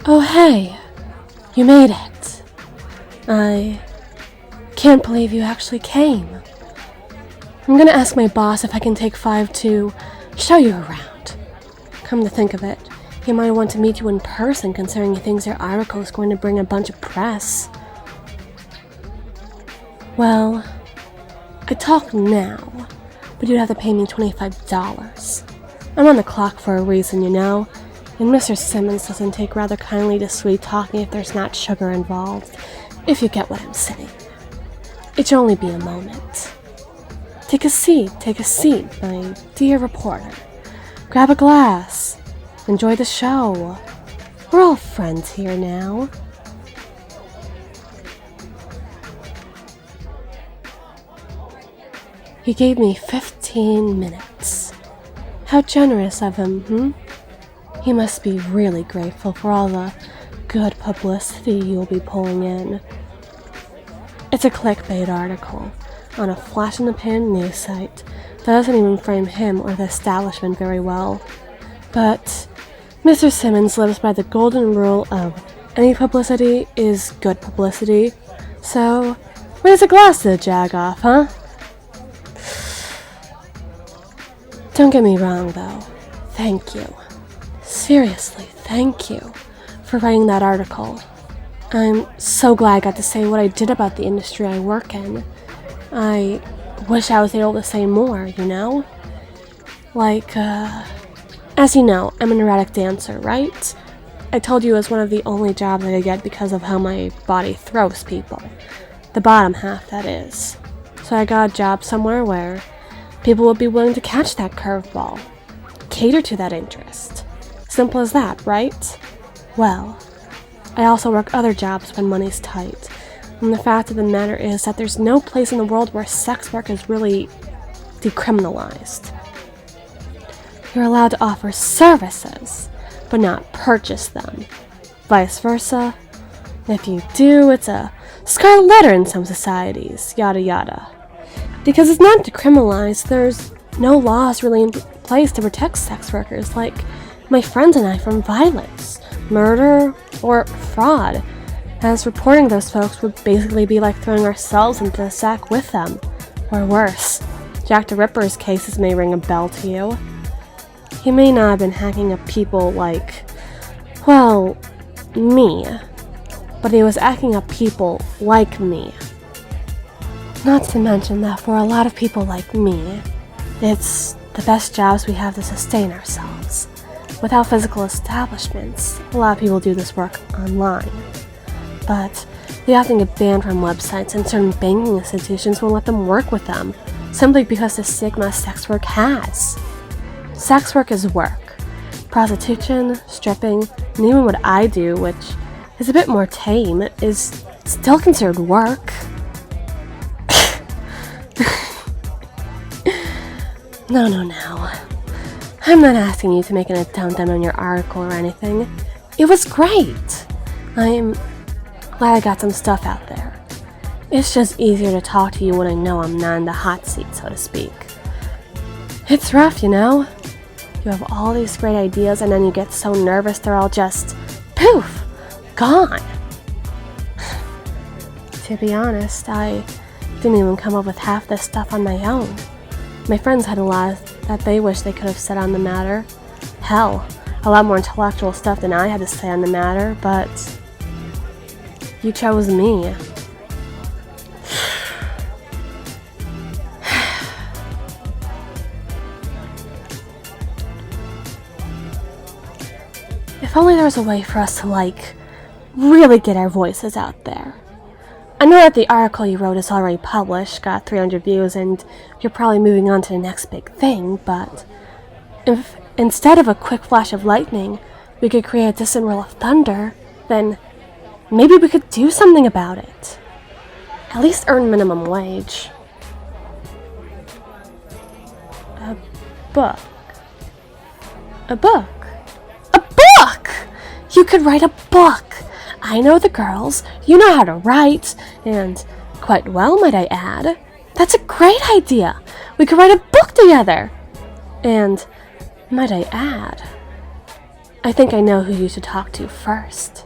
Oh hey, you made it. I can't believe you actually came. I'm gonna ask my boss if I can take 5 to show you around. Come to think of it, he might want to meet you in person considering he thinks your article is going to bring a bunch of press. Well, I talk now, but you'd have to pay me $25. I'm on the clock for a reason, you know, and Mr. Simmons doesn't take rather kindly to sweet talking if there's not sugar involved, if you get what I'm saying. It should only be a moment. Take a seat, my dear reporter. Grab a glass. Enjoy the show. We're all friends here now. He gave me 15 minutes. How generous of him, He must be really grateful for all the good publicity you'll be pulling in. It's a clickbait article on a flash-in-the-pan news site that doesn't even frame him or the establishment very well. But Mr. Simmons lives by the golden rule of any publicity is good publicity. So, raise a glass to the jag-off, huh? Don't get me wrong, though. Thank you. Seriously, thank you for writing that article. I'm so glad I got to say what I did about the industry I work in. I wish I was able to say more, you know? Like, as you know, I'm an erratic dancer, right? I told you it was one of the only jobs I could get because of how my body throws people. The bottom half, that is. So I got a job somewhere where people would be willing to catch that curveball. Cater to that interest. Simple as that, right? Well, I also work other jobs when money's tight. And the fact of the matter is that there's no place in the world where sex work is really decriminalized. You're allowed to offer services, but not purchase them. Vice versa. And if you do, it's a scarlet letter in some societies, yada yada. Because it's not decriminalized, there's no laws really in place to protect sex workers like my friends and I from violence, murder, or fraud, as reporting those folks would basically be like throwing ourselves into the sack with them, or worse. Jack the Ripper's cases may ring a bell to you. He may not have been hacking up people like, well, me, but he was hacking up people like me. Not to mention that for a lot of people like me, it's the best jobs we have to sustain ourselves. Without physical establishments, a lot of people do this work online. But they often get banned from websites, and certain banking institutions won't let them work with them, simply because the stigma sex work has. Sex work is work. Prostitution, stripping, and even what I do, which is a bit more tame, is still considered work. No. I'm not asking you to make an attempt on your article or anything. It was great. I'm glad I got some stuff out there. It's just easier to talk to you when I know I'm not in the hot seat, so to speak. It's rough, you know? You have all these great ideas and then you get so nervous they're all just, poof, gone. To be honest, I didn't even come up with half this stuff on my own. My friends had a lot that they wish they could have said on the matter. Hell, a lot more intellectual stuff than I had to say on the matter, but you chose me. If only there was a way for us to, really get our voices out there. I know that the article you wrote is already published, got 300 views, and you're probably moving on to the next big thing, but if instead of a quick flash of lightning, we could create a distant roll of thunder, then maybe we could do something about it. At least earn minimum wage. A book. A book? A book! You could write a book! I know the girls, you know how to write, and quite well, might I add. That's a great idea! We could write a book together! And, might I add, I think I know who you should talk to first.